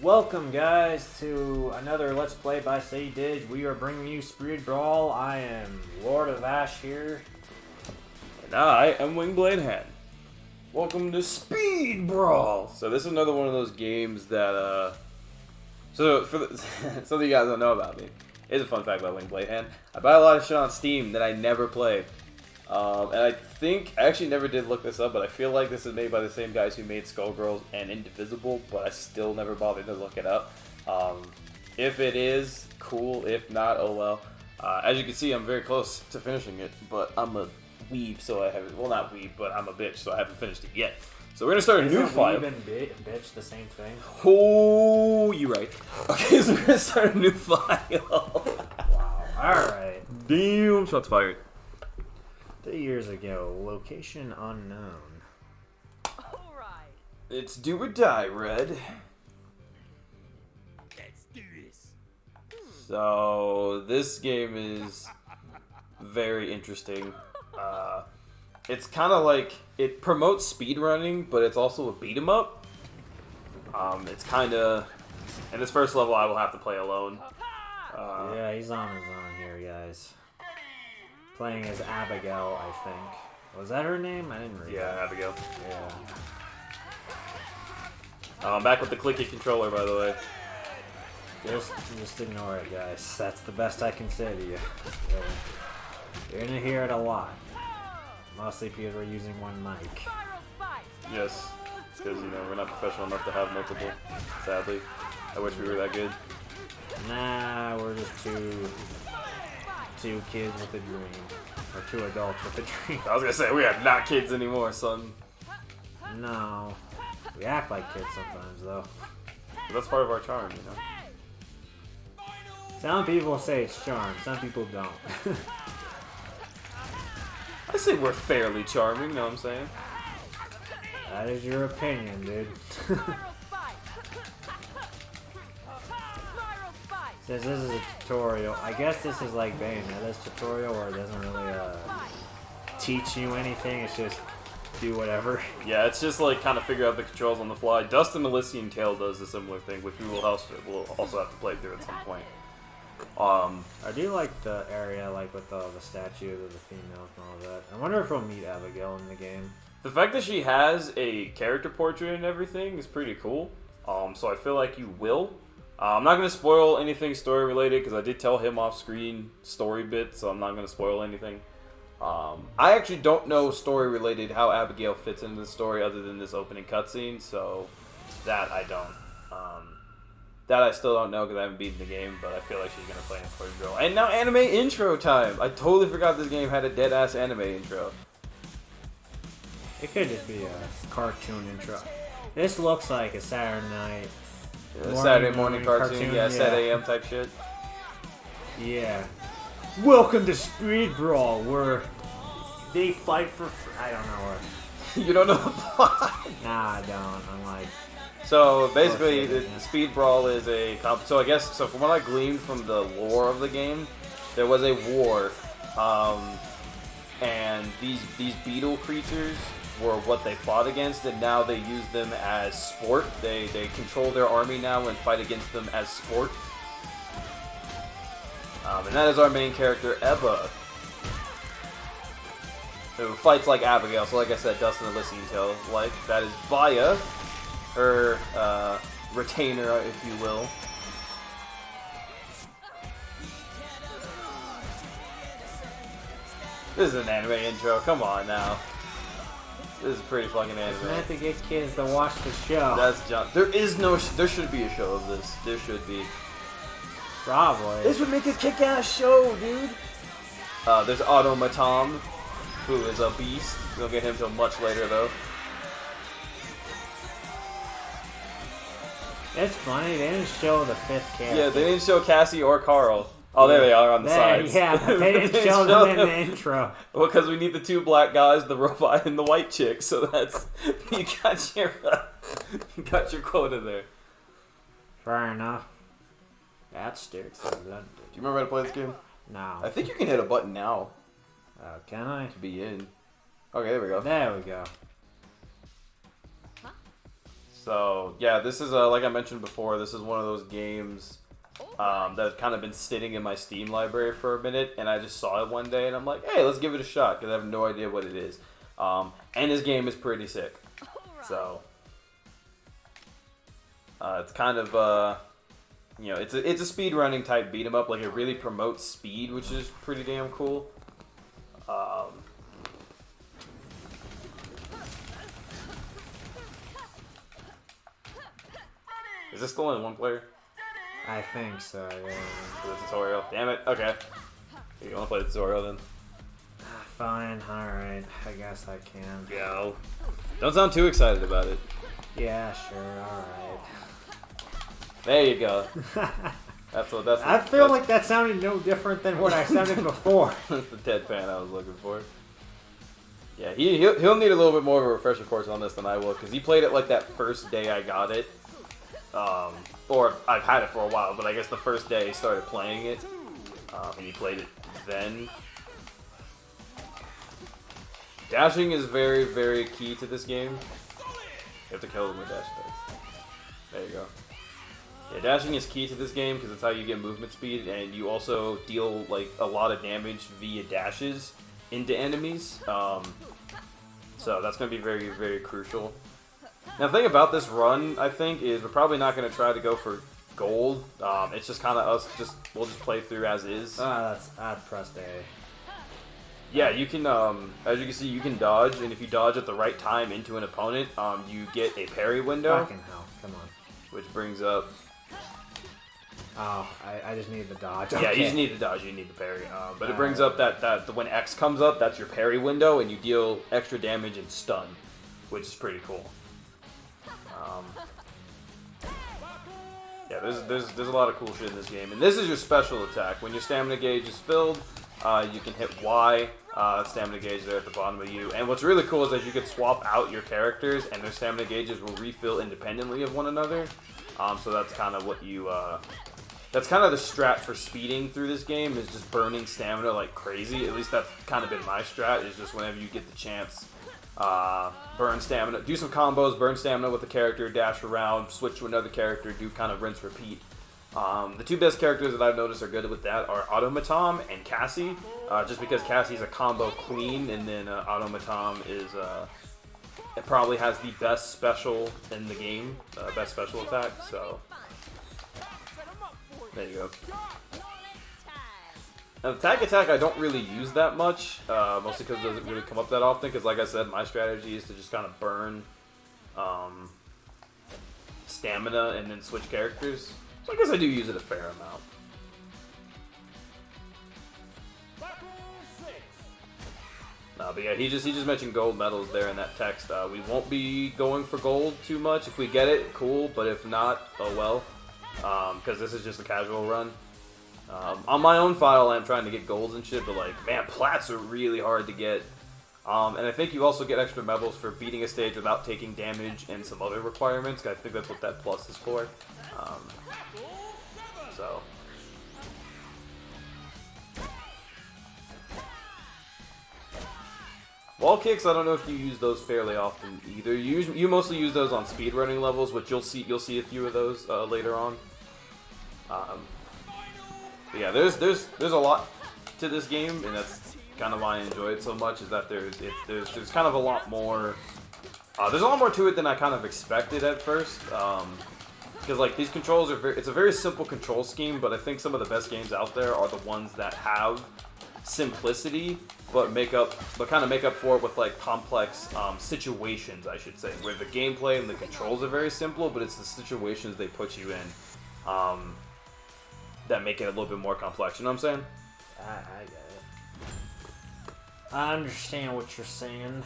Welcome guys to another Let's Play by Shadij. We are bringing you Speed Brawl. I am Lord of Ash here. And I am Wingblade Hen. Welcome to Speed Brawl! So this is another one of those games that, so for something you guys don't know about me. Here's a fun fact about Wingblade Hen. I buy a lot of shit on Steam that I never played. And I actually never did look this up, but I feel like this is made by the same guys who made Skullgirls and Indivisible, but I still never bothered to look it up. If it is, cool. If not, oh well. As you can see, I'm very close to finishing it, but I'm a weeb, so I haven't, well not weeb, but I'm a bitch, so I haven't finished it yet. So we're going to start a new file. Weeb and bitch the same thing? Oh, you're right. Okay, so we're going to start a new file. Wow, alright. Damn, shots fired. 3 years ago, location unknown. Alright. It's do or die, Red. Let's do this. So, this game is very interesting. It's kind of like, it promotes speedrunning, but it's also a beat 'em up. It's kind of, in this first level I will have to play alone. Yeah, he's on his own here, guys. Playing as Abigail, I think. Was that her name? I didn't read Yeah, that. Abigail. Yeah. I'm back with the clicky controller, by the way. Just ignore it, guys. That's the best I can say to you. Really. You're gonna hear it a lot. Mostly because we're using one mic. Yes, because, you know, we're not professional enough to have multiple, sadly. I wish we were that good. Nah, we're just two kids with a dream. Or two adults with a dream. I was gonna say, we are not kids anymore, son. No. We act like kids sometimes, though. But that's part of our charm, you know? Some people say it's charm, some people don't. I say we're fairly charming, you know what I'm saying? That is your opinion, dude. Since this is a tutorial, I guess this is like Bayonetta's tutorial where it doesn't really teach you anything, it's just do whatever. Yeah, it's just like kind of figure out the controls on the fly. Dust and Elysian Tail does a similar thing, which we'll also have to play through at some point. I do like the area like with the statues of the females and all that. I wonder if we'll meet Abigail in the game. The fact that she has a character portrait and everything is pretty cool. So I feel like you will. I'm not going to spoil anything story related because I did tell him off screen story bits, so I'm not going to spoil anything. I actually don't know story related how Abigail fits into the story other than this opening cutscene, so that I don't. That I still don't know because I haven't beaten the game, but I feel like she's going to play an important role. And now anime intro time! I totally forgot this game had a dead-ass anime intro. It could just be a cartoon intro. This looks like a Saturday night. Saturday morning cartoon, yeah, Set AM type shit. Yeah. Welcome to Speed Brawl, where they fight for. I don't know what. You don't know the plot? Nah, I don't. I'm like. So basically, the Speed Brawl is a so I guess from what I gleaned from the lore of the game, there was a war, and these beetle creatures were what they fought against, and now they use them as sport. They control their army now and fight against them as sport. And that is our main character, Ebba, who fights like Abigail. So like I said, Dustin and Elysian Tail. Like, that is Baya, her retainer, if you will. This is an anime intro, come on now. This is pretty fucking anime. It's meant to get kids to watch the show. That's John. There is no. There should be a show of this. There should be. Probably. This would make a kick-ass show, dude. There's Automaton, who is a beast. We'll get him till much later, though. It's funny, they didn't show the fifth character. Yeah, they didn't show Cassie or Carl. Oh, there they are on the sides. Yeah, but they didn't show them in the intro. Well, because we need the two black guys, the robot, and the white chick. So that's you got your quota there. Fair enough. That sticks. Do you remember how to play this game? No. I think you can hit a button now Can I? to be in. Okay, there we go. There we go. So yeah, this is like I mentioned before. This is one of those games that's kind of been sitting in my Steam library for a minute, and I just saw it one day, and I'm like, hey, let's give it a shot because I have no idea what it is. And this game is pretty sick. So it's kind of you know, it's a speed running type beat 'em up. Like, it really promotes speed, which is pretty damn cool. Is this still only one player? I think so, yeah. For the tutorial? Damn it. Okay. You want to play the tutorial then? Fine, alright. I guess I can. Go. Don't sound too excited about it. Yeah, sure, alright. There you go. I feel like that sounded no different than what I sounded before. That's the deadpan I was looking for. Yeah, he'll need a little bit more of a refresher course on this than I will, because he played it like that first day I got it. Or I've had it for a while, but I guess the first day he started playing it, and he played it then. Dashing is very, very key to this game. You have to kill them with dash attacks. There you go. Yeah, dashing is key to this game because it's how you get movement speed, and you also deal like a lot of damage via dashes into enemies. So that's going to be very, very crucial. Now, the thing about this run, I think, is we're probably not going to try to go for gold. It's just kind of us, we'll just play through as is. I pressed A. Yeah, you can, as you can see, you can dodge, and if you dodge at the right time into an opponent, you get a parry window. Fucking hell, come on. Which brings up... Oh, I just need the dodge. Yeah, Okay. you just need the dodge, you need the parry. But it brings up that when X comes up, that's your parry window, and you deal extra damage and stun, which is pretty cool. Yeah, there's a lot of cool shit in this game. And this is your special attack. When your stamina gauge is filled, you can hit Y, stamina gauge there at the bottom of you. And what's really cool is that you can swap out your characters, and their stamina gauges will refill independently of one another. So that's kind of what you... That's kind of the strat for speeding through this game, is just burning stamina like crazy. At least that's kind of been my strat, is just whenever you get the chance, burn stamina, do some combos, burn stamina with the character, dash around, switch to another character, do kind of rinse, repeat. The two best characters that I've noticed are good with that are Automaton and Cassie, just because Cassie's a combo queen, and then Automaton is... it probably has the best special in the game, best special attack, so... There you go. Now, attack I don't really use that much, mostly because it doesn't really come up that often, because like I said, my strategy is to just kind of burn stamina and then switch characters. So I guess I do use it a fair amount. But yeah, he just mentioned gold medals there in that text. We won't be going for gold too much. If we get it, cool, but if not, oh well. Because this is just a casual run. On my own file, I'm trying to get golds and shit, but like, man, plats are really hard to get. And I think you also get extra medals for beating a stage without taking damage and some other requirements. I think that's what that plus is for. So... Wall kicks, I don't know if you use those fairly often either. You mostly use those on speedrunning levels, which you'll see a few of those later on. But yeah, there's a lot to this game, and that's kind of why I enjoy it so much. Is that there's kind of a lot more. There's a lot more to it than I kind of expected at first. Because like these controls are it's a very simple control scheme, but I think some of the best games out there are the ones that have simplicity, but kind of make up for it with like complex situations, I should say, where the gameplay and the controls are very simple, but it's the situations they put you in that make it a little bit more complex. You know what I'm saying? I get it. I understand what you're saying.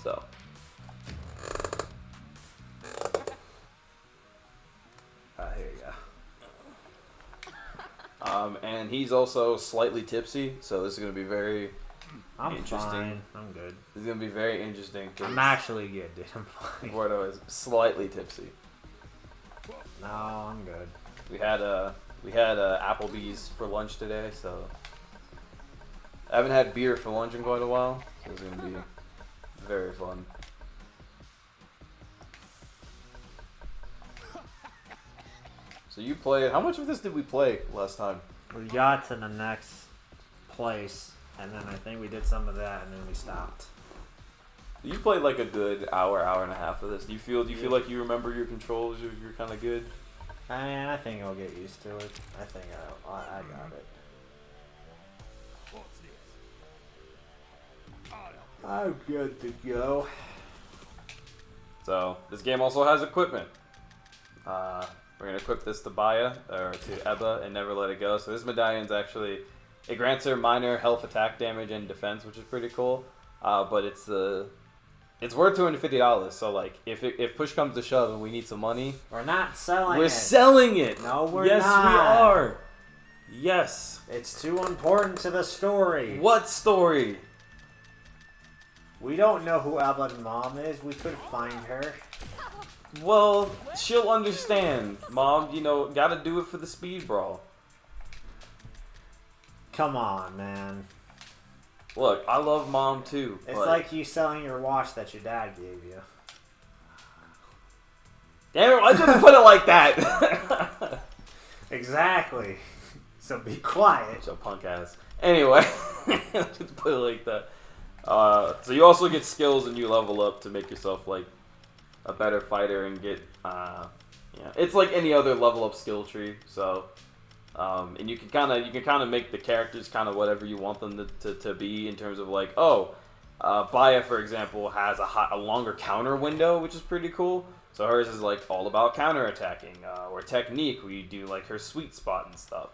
So. Here you go. And he's also slightly tipsy, so this is going to be very interesting. Fine. I'm good. This is going to be very interesting. I'm actually good, dude. I'm fine. Gordo is slightly tipsy. No, I'm good. We had Applebee's for lunch today, so I haven't had beer for lunch in quite a while, so it's going to be very fun. So you played. How much of this did we play last time? We got to the next place, and then I think we did some of that, and then we stopped. You played like a good hour and a half of this. Do you feel like you remember your controls? You're kind of good. I mean, I think I'll get used to it. I think I got it. I'm good to go. So this game also has equipment. We're gonna equip this to Baya or to Ebba and never let it go. So this medallion's actually, it grants her minor health, attack, damage, and defense, which is pretty cool. But it's worth $250. So like, if push comes to shove and we need some money, We're not selling it. we're selling it. No, we're yes, not. we are. Yes. It's too important to the story. What story? We don't know who Ebba's mom is. We could find her. Well, she'll understand, Mom. You know, gotta do it for the speed brawl. Come on, man. Look, I love Mom too. It's but... like you selling your watch that your dad gave you. Damn it, why'd you have to put it like that? Exactly. So be quiet. So punk ass. Anyway, just put it like that. So you also get skills and you level up to make yourself like a better fighter and get it's like any other level up skill tree. So and you can kind of make the characters kind of whatever you want them to be in terms of like Baya, for example, has a longer counter window, which is pretty cool. So hers is like all about counter attacking or technique, where you do like her sweet spot and stuff.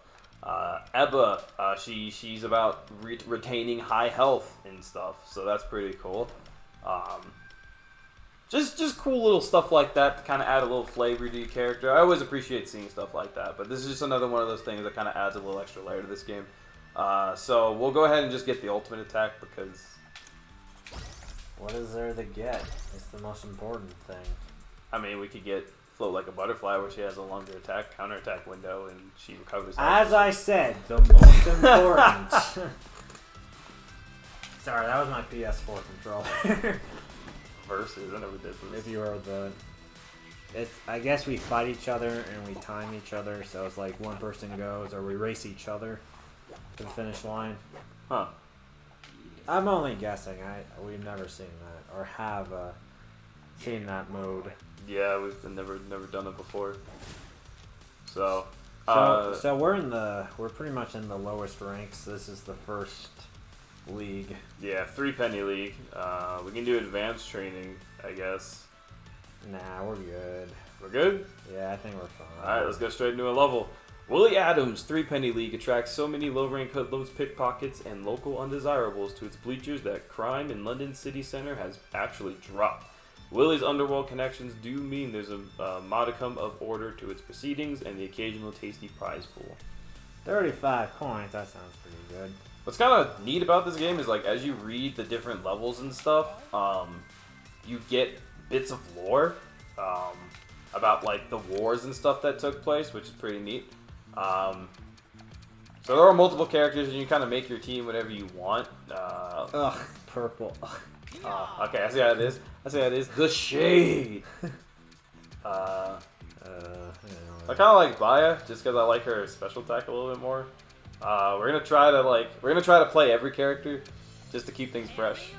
Ebba, she's about retaining high health and stuff, so that's pretty cool. Just cool little stuff like that to kind of add a little flavor to your character. I always appreciate seeing stuff like that, but this is just another one of those things that kind of adds a little extra layer to this game. So we'll go ahead and just get the ultimate attack because... What is there to get? It's the most important thing. I mean, we could get Float Like a Butterfly, where she has a longer counter attack window, and she recovers. As I said, the most important. Sorry, that was my PS4 controller. Versus, I never did this. If you are I guess we fight each other and we time each other, so it's like one person goes, or we race each other to the finish line. Huh. I'm only guessing. We've never seen that, or have seen that mode. Yeah, we've never done it before. So we're pretty much in the lowest ranks. This is the first league. Yeah, 3-penny league. We can do advanced training, I guess. Nah, we're good. We're good? Yeah, I think we're fine. Alright, let's go straight into a level. Willie Adams' 3-penny league attracts so many low-rank hoodlums, pickpockets, and local undesirables to its bleachers that crime in London city centre has actually dropped. Willie's underworld connections do mean there's a modicum of order to its proceedings and the occasional tasty prize pool. 35 coins, that sounds pretty good. What's kind of neat about this game is, like, as you read the different levels and stuff, you get bits of lore about, like, the wars and stuff that took place, which is pretty neat. So there are multiple characters, and you kind of make your team whatever you want. Ugh, purple. Okay, I see how it is. The Shade! I kind of like Baya, just because I like her special attack a little bit more. We're gonna try to play every character, just to keep things fresh.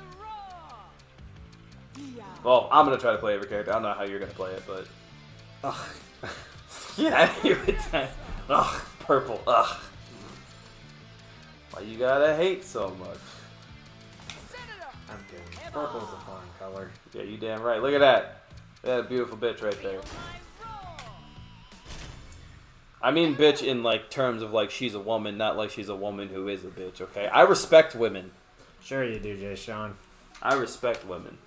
Well, I'm gonna try to play every character. I don't know how you're gonna play it, but... Ugh. Get out of here with that. Ugh, purple, ugh. Why you gotta hate so much? I'm kidding. Purple's a fun color. Yeah, you damn right. Look at that. That beautiful bitch right there. I mean bitch in, like, terms of, like, she's a woman, not like she's a woman who is a bitch, okay? I respect women. Sure you do, Jay Sean. I respect women.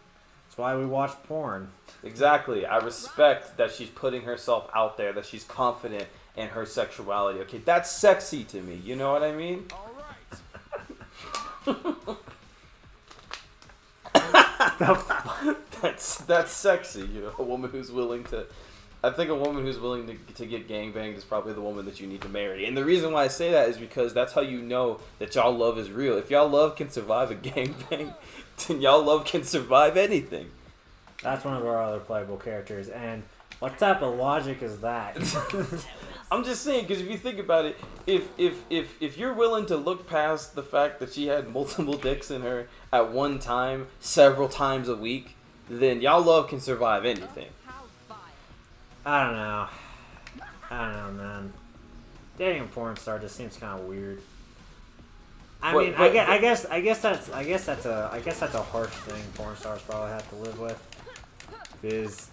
That's why we watch porn. Exactly. I respect that she's putting herself out there, that she's confident in her sexuality, okay? That's sexy to me, you know what I mean? That's sexy, you know, a woman who's willing to... I think a woman who's willing to get gangbanged is probably the woman that you need to marry. And the reason why I say that is because that's how you know that y'all love is real. If y'all love can survive a gangbang, then y'all love can survive anything. That's one of our other playable characters. And what type of logic is that? I'm just saying, because if you think about it, if you're willing to look past the fact that she had multiple dicks in her at one time, several times a week, then y'all love can survive anything. I don't know. I don't know, man. Dating a porn star just seems kind of weird. I mean, I guess that's a harsh thing porn stars probably have to live with. Is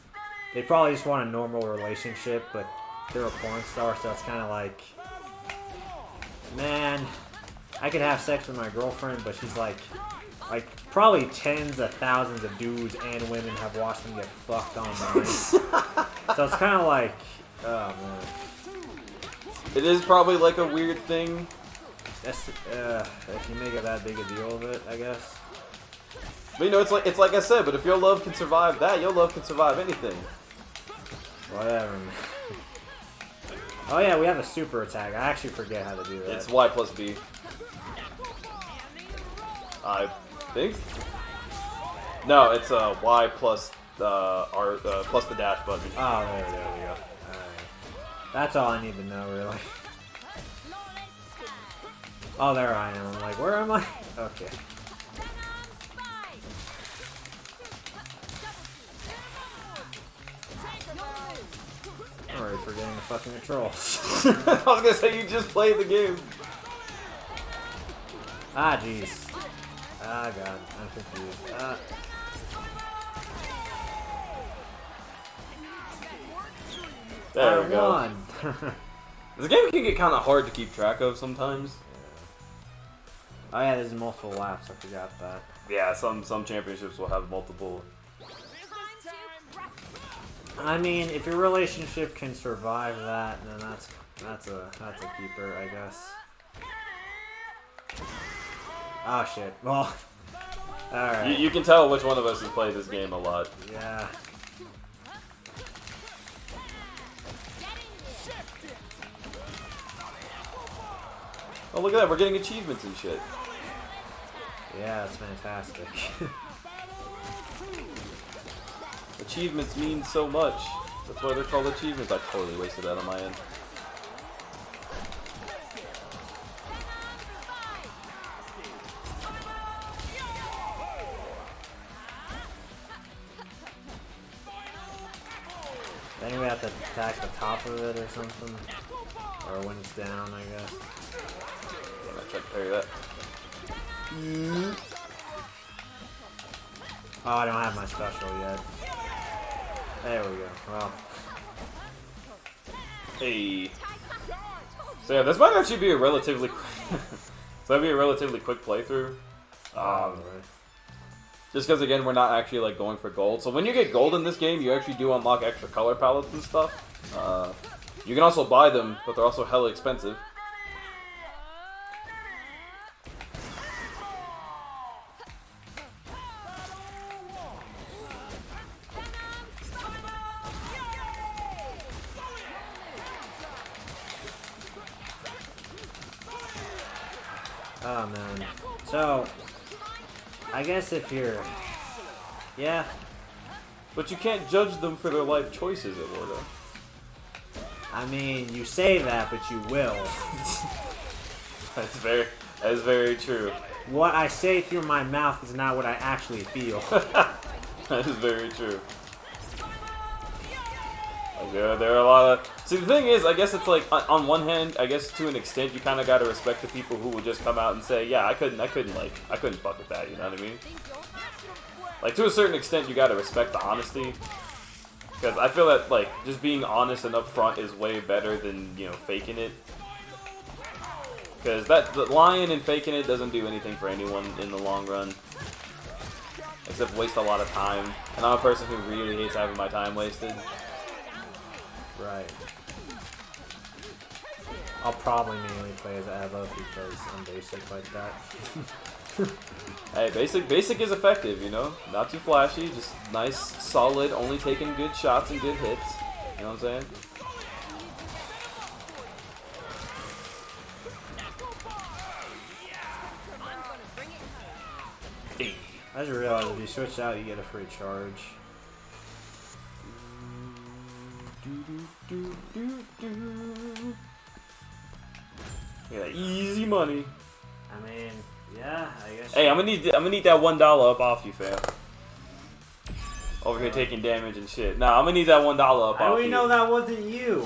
they probably just want a normal relationship, but they're a porn star, so it's kind of like, man, I could have sex with my girlfriend, but she's like probably tens of thousands of dudes and women have watched them get fucked online. So it's kind of like, oh man. It is probably like a weird thing. That's, if you make it that big a deal of it, I guess. But you know, it's like I said. But if your love can survive that, your love can survive anything. Whatever. Oh yeah, we have a super attack. I actually forget how to do that. It's Y plus B. I think. No, it's Y plus R plus the dash button. Oh, there we go. Alright. That's all I need to know, really. Oh, there I am. I'm like, where am I? Okay. I'm already forgetting the fucking controls. I was gonna say you just played the game. Ah, jeez. Ah, God. I'm confused. There we go. Won. This game can get kind of hard to keep track of sometimes. Oh yeah, there's multiple laps. I forgot that. Yeah, some championships will have multiple. I mean, if your relationship can survive that, then that's a keeper, I guess. Oh shit. Well, all right. You can tell which one of us has played this game a lot. Yeah. Oh, look at that. We're getting achievements and shit. Yeah, that's fantastic. Achievements mean so much. That's why they're called achievements. I totally wasted that on my end. I think we have to attack the top of it or something. Or when it's down, I guess. Damn, I tried to parry that. Oh, I don't have my special yet. There we go. Well. Hey. So yeah, this might actually be a relatively so that'd be a relatively quick playthrough. Just because again we're not actually like going for gold. So when you get gold in this game, you actually do unlock extra color palettes and stuff. You can also buy them, but they're also hella expensive. Oh man. So, I guess if you're, yeah. But you can't judge them for their life choices, Eduardo. I mean, you say that, but you will. That is very true. What I say through my mouth is not what I actually feel. That is very true. Like, there are a lot of... See, the thing is, I guess it's like, on one hand, I guess to an extent, you kind of got to respect the people who will just come out and say, yeah, I couldn't fuck with that, you know what I mean? Like, to a certain extent, you got to respect the honesty. Because I feel that, like, just being honest and upfront is way better than, you know, faking it. Because the lying and faking it doesn't do anything for anyone in the long run. Except waste a lot of time. And I'm a person who really hates having my time wasted. Right. I'll probably mainly play as Ava because I'm basic like that. Hey, basic is effective, you know? Not too flashy, just nice, solid, only taking good shots and good hits. You know what I'm saying? I just realized if you switch out, you get a free charge. Yeah, easy money. I mean, yeah, I guess. Hey, I'm gonna need that $1 up off you, fam. Over here taking damage and shit. Nah, I'm gonna need that $1 up How off do we you. know that wasn't you?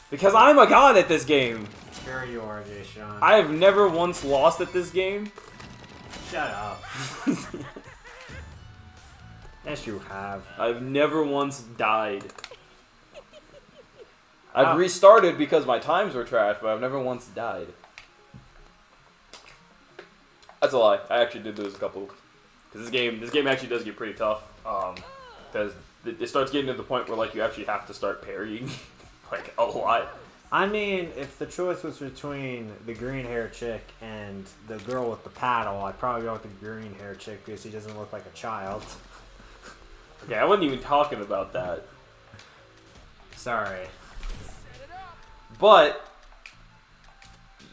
Because I'm a god at this game. Sure you are, Jay Sean. I have never once lost at this game. Shut up. Yes, you have. I've never once died. I've restarted because my times were trash, but I've never once died. That's a lie. I actually did lose a couple. Because this game actually does get pretty tough. Because it starts getting to the point where like you actually have to start parrying like a lot. I mean, if the choice was between the green hair chick and the girl with the paddle, I'd probably go with the green hair chick because she doesn't look like a child. Okay, I wasn't even talking about that. Sorry. But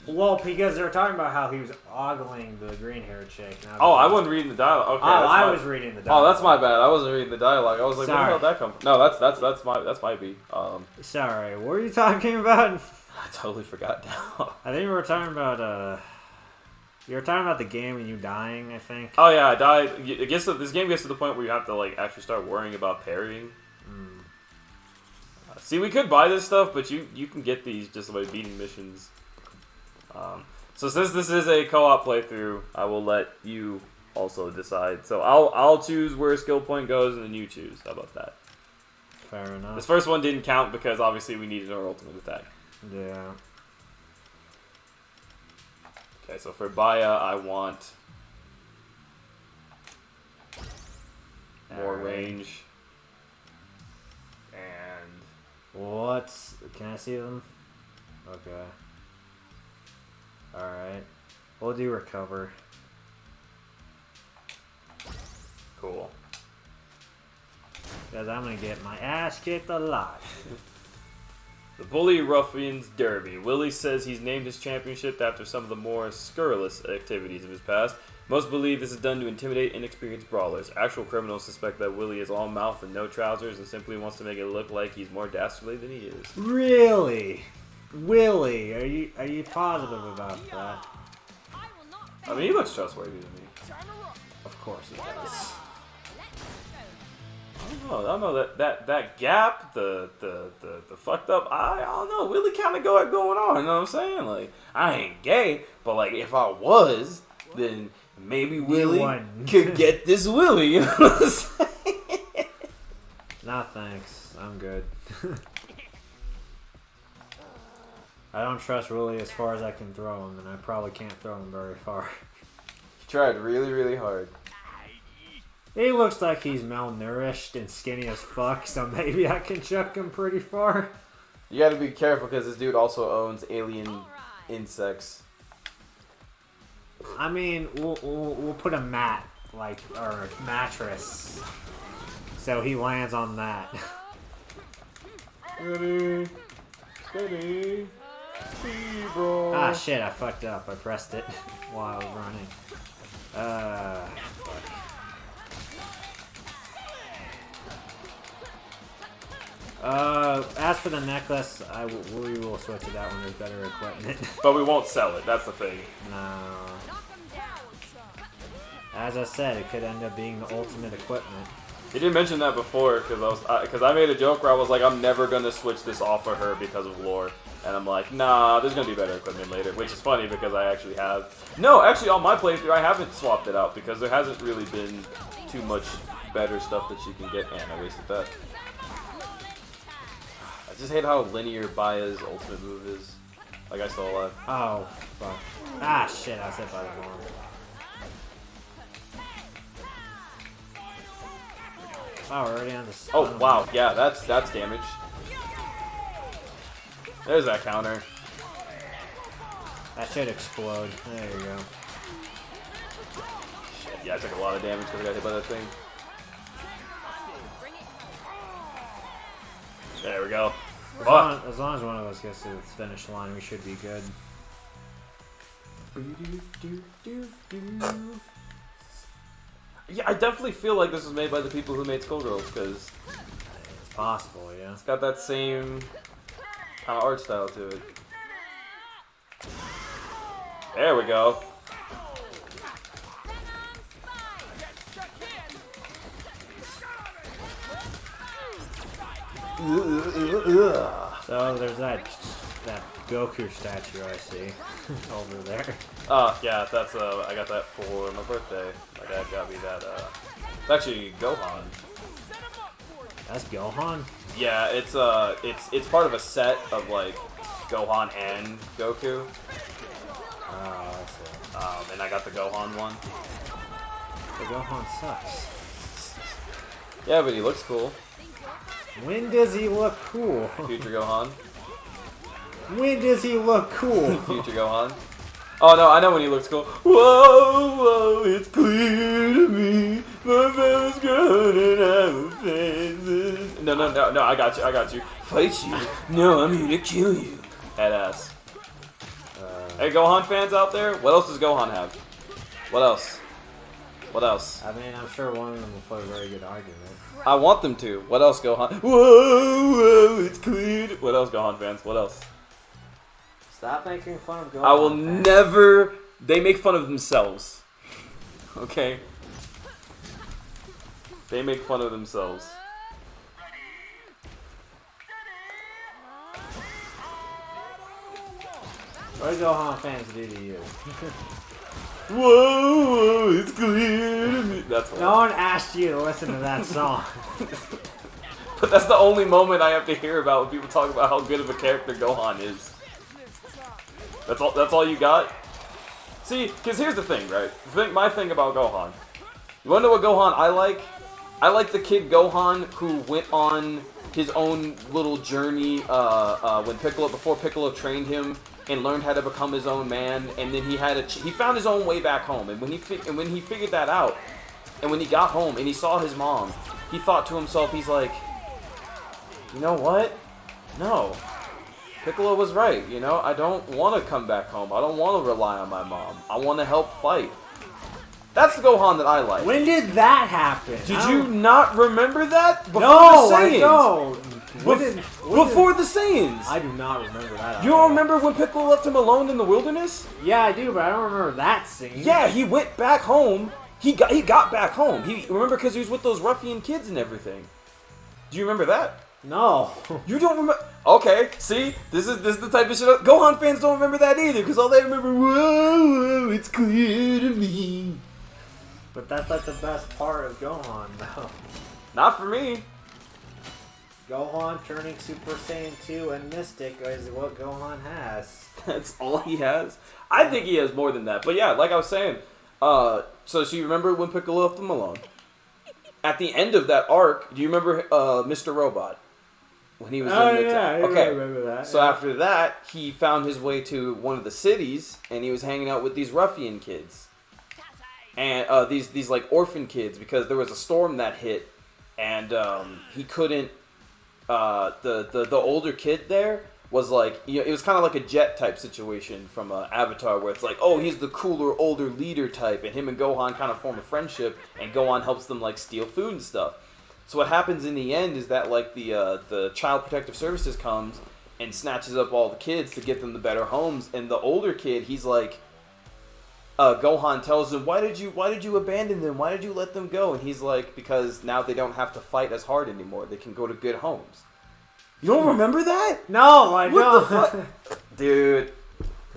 Well, because they were talking about how he was ogling the green hair chick. I wasn't reading the dialogue. Okay, I was reading the dialogue. Oh, that's my bad. I wasn't reading the dialogue. I was like, Sorry. where the hell did that come from? No, that's my B. Sorry, what were you talking about? I totally forgot now. I think we were talking about, you were talking about the game and you dying, I think. Oh yeah, I died. It gets to, this game gets to the point where you have to like actually start worrying about parrying. See, we could buy this stuff, but you can get these just by beating missions. So since this is a co-op playthrough, I will let you also decide. So I'll choose where skill point goes, and then you choose. How about that? Fair enough. This first one didn't count because obviously we needed our ultimate attack. Yeah. Okay, so for Baya, I want more range. And What's... Can I see them? Okay. Alright. We'll do recover. cool. Because I'm going to get my ass kicked a lot. The Bully Ruffians Derby. Willie says he's named his championship after some of the more scurrilous activities of his past. Most believe this is done to intimidate inexperienced brawlers. Actual criminals suspect that Willie is all mouth and no trousers and simply wants to make it look like he's more dastardly than he is. Really? Willie, are you positive about that? I mean, he looks trustworthy to me. Of course he does. I don't know that gap, the fucked up eye. I don't know. Willie kind of got going on. You know what I'm saying? Like, I ain't gay, but like if I was, then maybe Willie could get this Willie. You know what I'm saying? Nah, thanks. I'm good. I don't trust Willie as far as I can throw him, and I probably can't throw him very far. You tried really, really hard. He looks like he's malnourished and skinny as fuck, so maybe I can chuck him pretty far. You gotta be careful because this dude also owns alien insects. I mean, we'll put a mat, like, or a mattress, so he lands on that. Steady. Steady. Speed, bro. Ah, shit, I fucked up. I pressed it while I was running. Fuck. As for the necklace, we will switch it out when there's better equipment. But we won't sell it, that's the thing. No. As I said, it could end up being the ultimate equipment. He didn't mention that before because I made a joke where I was like, I'm never gonna switch this off of her because of lore, and I'm like, nah, there's gonna be better equipment later, which is funny because I actually have. No, actually, on my playthrough, I haven't swapped it out because there hasn't really been too much better stuff that she can get, and I wasted that. I just hate how linear Baya's ultimate move is. Like I still alive. Oh, fuck. Ah, shit, I said by the wrong. Oh, we're already on this. Oh, wow. Yeah, that's damage. There's that counter. That should explode. There you go. Shit, yeah, I took a lot of damage because I got hit by that thing. There we go. As long as one of us gets to the finish line, we should be good. Yeah, I definitely feel like this was made by the people who made Skullgirls, because possible, yeah. It's got that same kind of art style to it. There we go. So there's that Goku statue I see over there. Oh yeah, that's I got that for my birthday. My dad got me that. It's actually Gohan. That's Gohan? Yeah, it's part of a set of like Gohan and Goku. Oh, I see. And I got the Gohan one. The Gohan sucks. Yeah, but he looks cool. When does he look cool? Future Gohan. When does he look cool? Future Gohan. Oh no, I know when he looks cool. Whoa, whoa, it's clear to me. My feelings running out of phases. No, I got you. Fight you? No, I'm here to kill you. Headass. Hey, Gohan fans out there, what else does Gohan have? What else? What else? I mean, I'm sure one of them will play a very good argument. I want them to. What else, Gohan? Whoa, whoa, it's clear. What else, Gohan fans? What else? Stop making fun of Gohan. I will never. They make fun of themselves. Okay? They make fun of themselves. What do Gohan fans do to you? Whoa, it's clear to me. That's what. No one asked you to listen to that song. But that's the only moment I have to hear about when people talk about how good of a character Gohan is. That's all you got? See, because here's the thing, right? My thing about Gohan. You wanna know what Gohan I like? I like the kid Gohan who went on his own little journey before Piccolo trained him and learned how to become his own man, and then he found his own way back home. And when he figured that out, and when he got home and he saw his mom, he thought to himself, he's like, you know what? No. Piccolo was right, you know? I don't want to come back home. I don't want to rely on my mom. I want to help fight. That's the Gohan that I like. When did that happen? Did you not remember that? Before No, the Saiyans. I don't. Before the Saiyans. I do not remember that. You don't remember when Piccolo left him alone in the wilderness? Yeah, I do, but I don't remember that scene. Yeah, he went back home. He got back home. Remember because he was with those ruffian kids and everything. Do you remember that? No. You don't remember? Okay, see, this is the type of shit. Gohan fans don't remember that either because all they remember, whoa, it's clear to me. But that's like the best part of Gohan, though. Not for me. Gohan turning Super Saiyan 2 and Mystic is what Gohan has. That's all he has? I think he has more than that. But yeah, like I was saying, so you remember when Piccolo left him alone? At the end of that arc, do you remember Mr. Robot? When he was in the I remember that. So after that, he found his way to one of the cities, and he was hanging out with these ruffian kids. And these like orphan kids, because there was a storm that hit, and he couldn't. The older kid there was like, you know, it was kind of like a Jet type situation from Avatar, where it's like, oh, he's the cooler older leader type, and him and Gohan kind of form a friendship, and Gohan helps them like steal food and stuff. So what happens in the end is that like the Child Protective Services comes and snatches up all the kids to get them the better homes, and the older kid, he's like. Gohan tells him, why did you abandon them? Why did you let them go? And he's like, because now they don't have to fight as hard anymore. They can go to good homes. You don't remember that? No, I don't. What the fuck? Dude.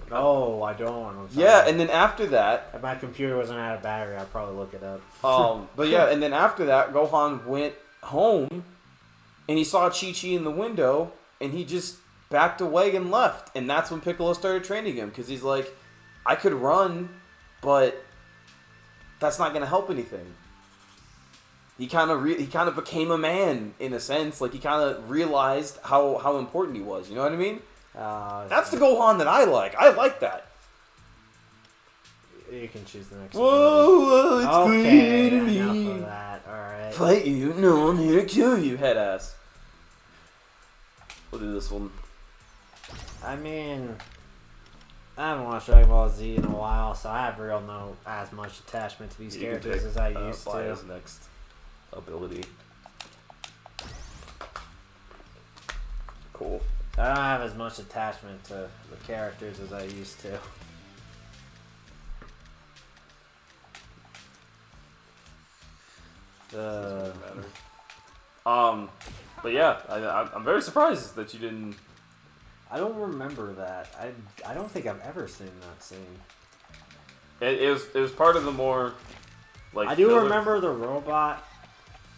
No, I don't. I'm sorry. Yeah, and then after that... If my computer wasn't out of battery, I'd probably look it up. But yeah, and then after that, Gohan went home, and he saw Chi-Chi in the window, and he just backed away and left. And that's when Piccolo started training him, because he's like, I could run... But that's not gonna help anything. He kind of became a man in a sense. Like he kind of realized how important he was. You know what I mean? That's the Gohan that I like. I like that. You can choose the next whoa, it's okay, clear to enough me. of that. All right. Fight you? No, I'm here to kill you, Headass. We'll do this one. I mean. I haven't watched Dragon Ball Z in a while, so I have no as much attachment to these characters as I used to. His next ability. Cool. I don't have as much attachment to the characters as I used to. But yeah, I'm very surprised that you didn't. I don't remember that. I don't think I've ever seen that scene. It was part of the more like. I do remember the robot.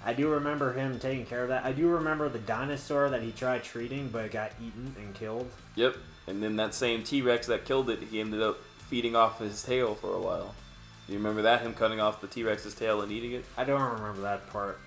I do remember him taking care of that. I do remember the dinosaur that he tried treating, but it got eaten and killed. Yep, and then that same T-Rex that killed it, he ended up feeding off his tail for a while. Do you remember that? Him cutting off the T-Rex's tail and eating it? I don't remember that part.